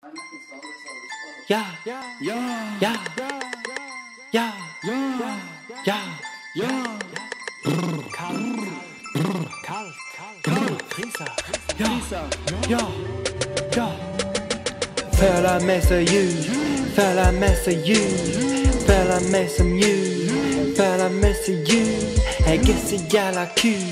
Ja, ja, ja, ja, ja, ja, ja. Kald, priser, ja, ja. Føler meg så jul, føler meg så jul, føler meg som jul, føler meg så jul. Jeg er så jævla kul,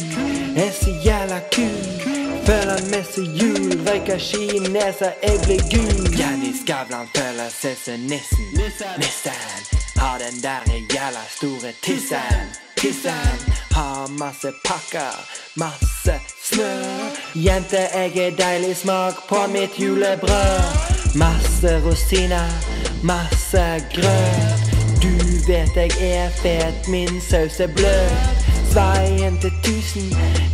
jeg er så jævla kul. Føler meg så jul, røyker kineser, jeg blir gul. Jenny Skavlan føler seg som nissen. Har den der jævla store tissen. Har masse pakker, masse snø. Jente, jeg er deilig smak på mitt julebrød. Masse rosiner, masse grøt. Du vet jeg er fet, min saus er bløt. Sveien til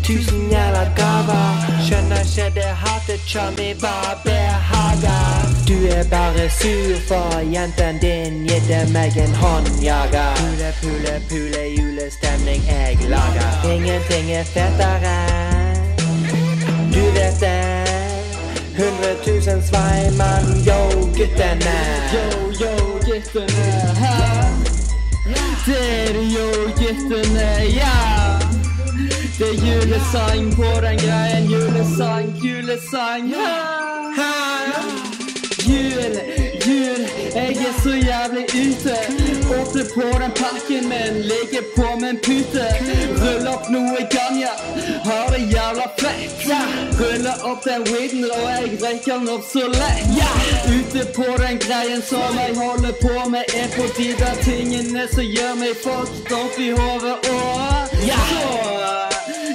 tusen jævla gaver. Skjønner ikke det hatet, chummy, bare behager. Du er bare sur for jenten din gitte meg en håndjager. Pule, julestemning jeg lager. Ingenting er fetere, du vet det. 100 000 sveimann, yo guttene. Yo guttene, hæ? Det er det yo guttene, ja. Det er julesang på den greien, julesang, hæ? Jul, jeg er så jævlig ute. Åpne på den pakken min, ligge på min pute. Rulle opp noe ganja, har det jævla fett. Rulle opp den weeden, og jeg drikker den opp så lett. Ute på den greien som jeg holder på med, er på de der tingene som gjør meg fucked opp i hodet. Og så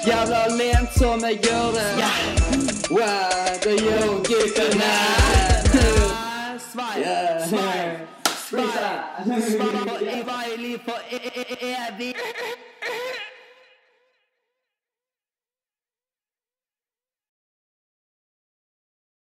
jævla lent som jeg gjør det. Wow, det gjør guttene. Svei, for evig.